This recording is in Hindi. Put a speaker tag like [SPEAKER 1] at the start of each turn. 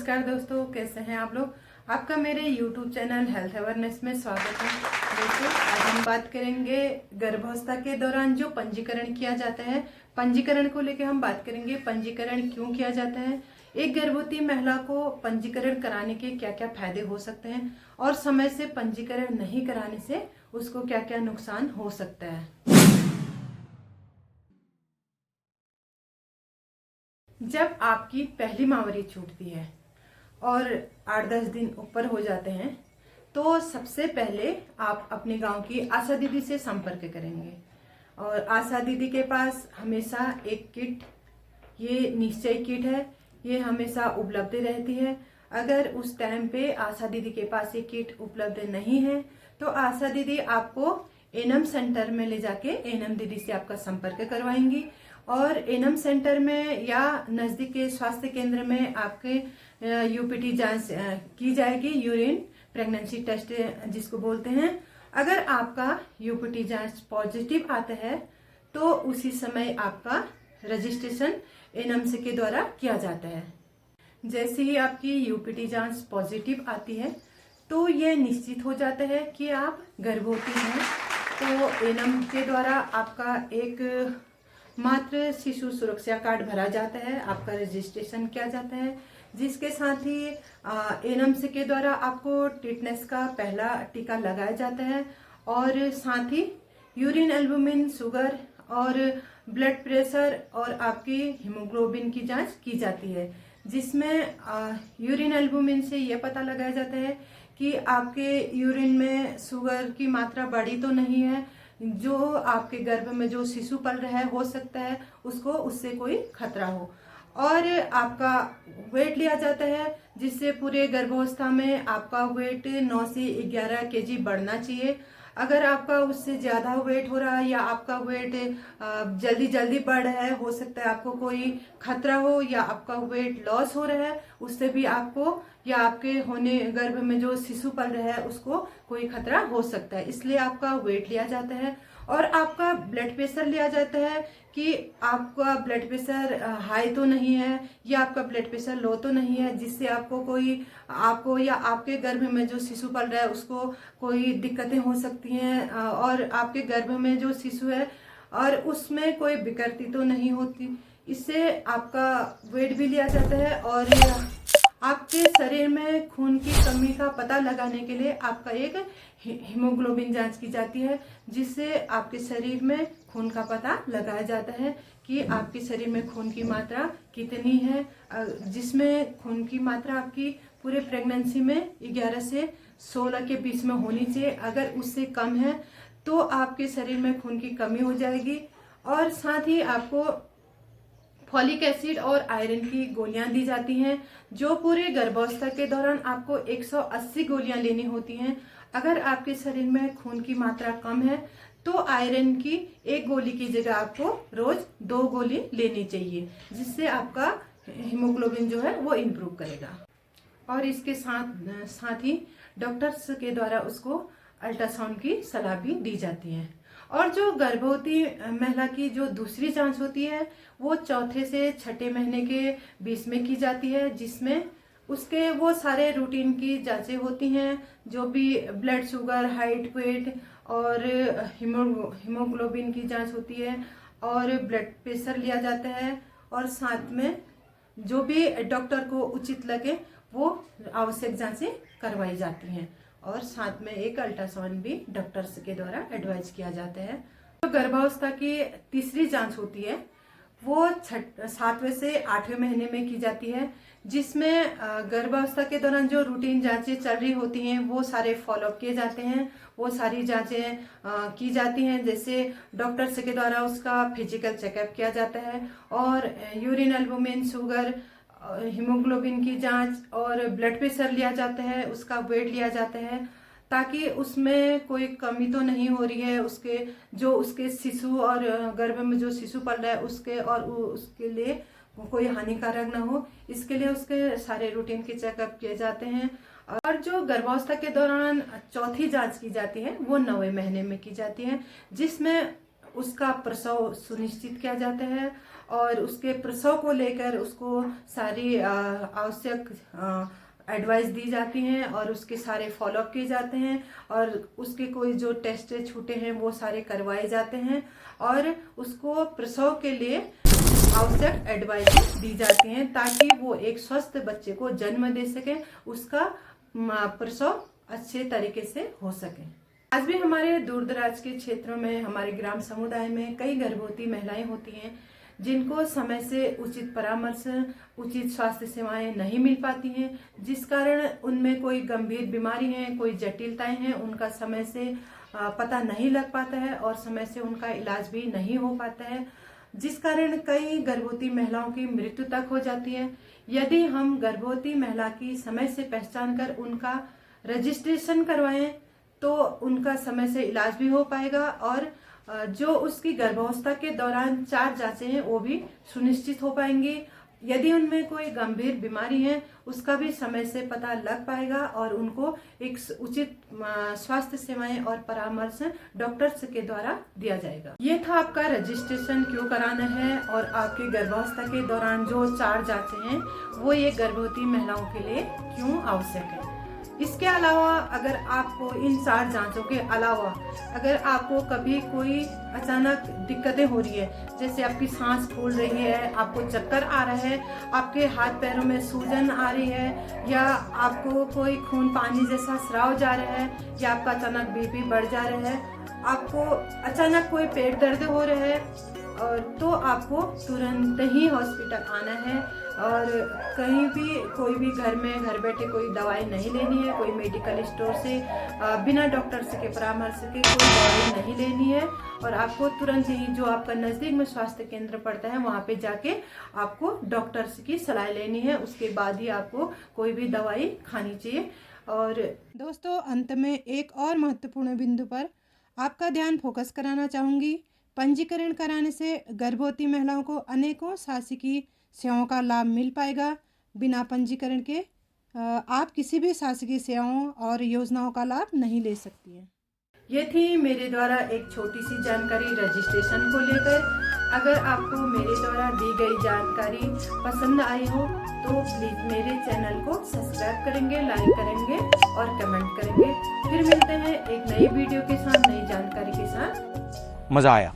[SPEAKER 1] नमस्कार दोस्तों, कैसे हैं आप लोग। आपका मेरे YouTube चैनल हेल्थ अवेयरनेस में स्वागत है। दोस्तों, आज हम बात करेंगे गर्भावस्था के दौरान जो पंजीकरण किया जाता है, पंजीकरण को लेकर हम बात करेंगे। पंजीकरण क्यों किया जाता है, एक गर्भवती महिला को पंजीकरण कराने के क्या क्या फायदे हो सकते हैं और समय से पंजीकरण नहीं कराने से उसको क्या क्या नुकसान हो सकता है। जब आपकी पहली मावरी छूटती है और 8-10 दिन ऊपर हो जाते हैं तो सबसे पहले आप अपने गांव की आशा दीदी से संपर्क करेंगे और आशा दीदी के पास हमेशा एक किट, ये निश्चय किट है, ये हमेशा उपलब्ध रहती है। अगर उस टाइम पे आशा दीदी के पास ये किट उपलब्ध नहीं है तो आशा दीदी आपको एनम सेंटर में ले जाके एनम दीदी से आपका संपर्क करवाएंगी और एनम सेंटर में या नजदीक के स्वास्थ्य केंद्र में आपके यूपीटी जांच की जाएगी, यूरिन प्रेगनेंसी टेस्ट जिसको बोलते हैं। अगर आपका यूपीटी जांच पॉजिटिव आता है तो उसी समय आपका रजिस्ट्रेशन एनएमसी के द्वारा किया जाता है। जैसे ही आपकी यूपीटी जांच पॉजिटिव आती है तो ये निश्चित हो जाता है कि आप गर्भवती हैं, तो एनएम के द्वारा आपका एक मात्र शिशु सुरक्षा कार्ड भरा जाता है, आपका रजिस्ट्रेशन किया जाता है, जिसके साथ ही एनएमसी के द्वारा आपको टिटनेस का पहला टीका लगाया जाता है और साथ ही यूरिन एल्बुमिन, शुगर और ब्लड प्रेशर और आपकी हीमोग्लोबिन की जांच की जाती है, जिसमें यूरिन एल्बुमिन से यह पता लगाया जाता है कि आपके यूरिन में शुगर की मात्रा बढ़ी तो नहीं है, जो आपके गर्भ में जो शिशु पल रहा है हो सकता है उसको उससे कोई खतरा हो। और आपका वेट लिया जाता है, जिससे पूरे गर्भावस्था में आपका वेट 9 से 11 केजी बढ़ना चाहिए। अगर आपका उससे ज्यादा वेट हो रहा है या आपका वेट जल्दी जल्दी बढ़ रहा है, हो सकता है आपको कोई खतरा हो या आपका वेट लॉस हो रहा है, उससे भी आपको या आपके होने गर्भ में जो शिशु पल रहा है उसको कोई खतरा हो सकता है। इसलिए आपका वेट लिया जाता है और आपका ब्लड प्रेशर लिया जाता है कि आपका ब्लड प्रेशर हाई तो नहीं है या आपका ब्लड प्रेशर लो तो नहीं है, जिससे आपको या आपके गर्भ में जो शिशु पल रहा है उसको कोई दिक्कतें हो सकती हैं और आपके गर्भ में जो शिशु है और उसमें कोई विकृति तो नहीं होती। इससे आपका वेट भी लिया जाता है और आपके शरीर में खून की कमी का पता लगाने के लिए आपका एक हीमोग्लोबिन जांच की जाती है, जिससे आपके शरीर में खून का पता लगाया जाता है कि आपके शरीर में खून की मात्रा कितनी है, जिसमें खून की मात्रा आपकी पूरे प्रेगनेंसी में 11 से 16 के बीच में होनी चाहिए। अगर उससे कम है तो आपके शरीर में खून की कमी हो जाएगी। और साथ ही आपको फॉलिक एसिड और आयरन की गोलियां दी जाती हैं, जो पूरे गर्भावस्था के दौरान आपको 180 गोलियां लेनी होती हैं। अगर आपके शरीर में खून की मात्रा कम है तो आयरन की एक गोली की जगह आपको रोज 2 गोली लेनी चाहिए, जिससे आपका हीमोग्लोबिन जो है वो इम्प्रूव करेगा। और इसके साथ ही डॉक्टर्स के द्वारा उसको अल्ट्रासाउंड की सलाह भी दी जाती है। और जो गर्भवती महिला की जो दूसरी जांच होती है वो चौथे से छठे महीने के बीच में की जाती है, जिसमें उसके वो सारे रूटीन की जांचें होती हैं, जो भी ब्लड शुगर, हाइट, वेट और हीमोग्लोबिन की जांच होती है और ब्लड प्रेशर लिया जाता है और साथ में जो भी डॉक्टर को उचित लगे वो आवश्यक जांचें करवाई जाती हैं और साथ में एक अल्ट्रासाउंड भी डॉक्टर्स के द्वारा एडवाइज किया जाता है। तो गर्भावस्था की तीसरी जांच होती है वो 7वें से 8वें महीने में की जाती है, जिसमें गर्भावस्था के दौरान जो रूटीन जांचें चल रही होती हैं वो सारे फॉलोअप किए जाते हैं, वो सारी जांचें की जाती हैं। जैसे डॉक्टर्स के द्वारा उसका फिजिकल चेकअप किया जाता है और यूरिन एल्बुमिन, शुगर, हीमोग्लोबिन की जांच और ब्लड प्रेशर लिया जाता है, उसका वेट लिया जाता है, ताकि उसमें कोई कमी तो नहीं हो रही है उसके शिशु और गर्भ में जो शिशु पल रहा है उसके लिए कोई हानिकारक ना हो। इसके लिए उसके सारे रूटीन के चेकअप किए जाते हैं। और जो गर्भावस्था के दौरान चौथी जांच की जाती है वो 9वें महीने में की जाती है, जिसमें उसका प्रसव सुनिश्चित किया जाता है और उसके प्रसव को लेकर उसको सारी आवश्यक एडवाइस दी जाती हैं और उसके सारे फॉलोअप किए जाते हैं और उसके कोई जो टेस्ट छूटे हैं वो सारे करवाए जाते हैं और उसको प्रसव के लिए आवश्यक एडवाइस दी जाती हैं ताकि वो एक स्वस्थ बच्चे को जन्म दे सके, उसका प्रसव अच्छे तरीके से हो सके। आज भी हमारे दूर दराज के क्षेत्रों में, हमारे ग्राम समुदाय में कई गर्भवती महिलाएं होती हैं जिनको समय से उचित परामर्श, उचित स्वास्थ्य सेवाएं नहीं मिल पाती हैं, जिस कारण उनमें कोई गंभीर बीमारी है, कोई जटिलताएं हैं, उनका समय से पता नहीं लग पाता है और समय से उनका इलाज भी नहीं हो पाता है, जिस कारण कई गर्भवती महिलाओं की मृत्यु तक हो जाती है। यदि हम गर्भवती महिला की समय से पहचान कर उनका रजिस्ट्रेशन करवाएं तो उनका समय से इलाज भी हो पाएगा और जो उसकी गर्भावस्था के दौरान 4 जांचें हैं वो भी सुनिश्चित हो पाएंगी। यदि उनमें कोई गंभीर बीमारी है उसका भी समय से पता लग पाएगा और उनको एक उचित स्वास्थ्य सेवाएं और परामर्श डॉक्टर्स के द्वारा दिया जाएगा। ये था आपका रजिस्ट्रेशन क्यों कराना है और आपकी गर्भावस्था के दौरान जो 4 जांचें हैं वो ये गर्भवती महिलाओं के लिए क्यों आवश्यक है। इसके अलावा अगर आपको इन 4 जांचों के अलावा अगर आपको कभी कोई अचानक दिक्कतें हो रही है, जैसे आपकी सांस फूल रही है, आपको चक्कर आ रहा है, आपके हाथ पैरों में सूजन आ रही है या आपको कोई खून पानी जैसा स्राव जा रहा है या आपका अचानक बीपी बढ़ जा रहा है, आपको अचानक कोई पेट दर्द हो रहा है और तो आपको तुरंत ही हॉस्पिटल आना है और कहीं भी कोई भी घर बैठे कोई दवाई नहीं लेनी है, कोई मेडिकल स्टोर से बिना डॉक्टर के परामर्श के कोई दवाई नहीं लेनी है और आपको तुरंत ही जो आपका नज़दीक में स्वास्थ्य केंद्र पड़ता है वहाँ पे जाके आपको डॉक्टर्स की सलाह लेनी है, उसके बाद ही आपको कोई भी दवाई खानी चाहिए। और दोस्तों अंत में एक और महत्वपूर्ण बिंदु पर आपका ध्यान फोकस कराना चाहूँगी। पंजीकरण कराने से गर्भवती महिलाओं को अनेकों शासकीय सेवाओं का लाभ मिल पाएगा। बिना पंजीकरण के आप किसी भी शासकीय सेवाओं और योजनाओं का लाभ नहीं ले सकती हैं। ये थी मेरे द्वारा एक छोटी सी जानकारी रजिस्ट्रेशन को लेकर। अगर आपको मेरे द्वारा दी गई जानकारी पसंद आई हो तो प्लीज़ मेरे चैनल को सब्सक्राइब करेंगे, लाइक करेंगे और कमेंट करेंगे। फिर मिलते हैं एक नई वीडियो के साथ, नई जानकारी के साथ।
[SPEAKER 2] मज़ा आया।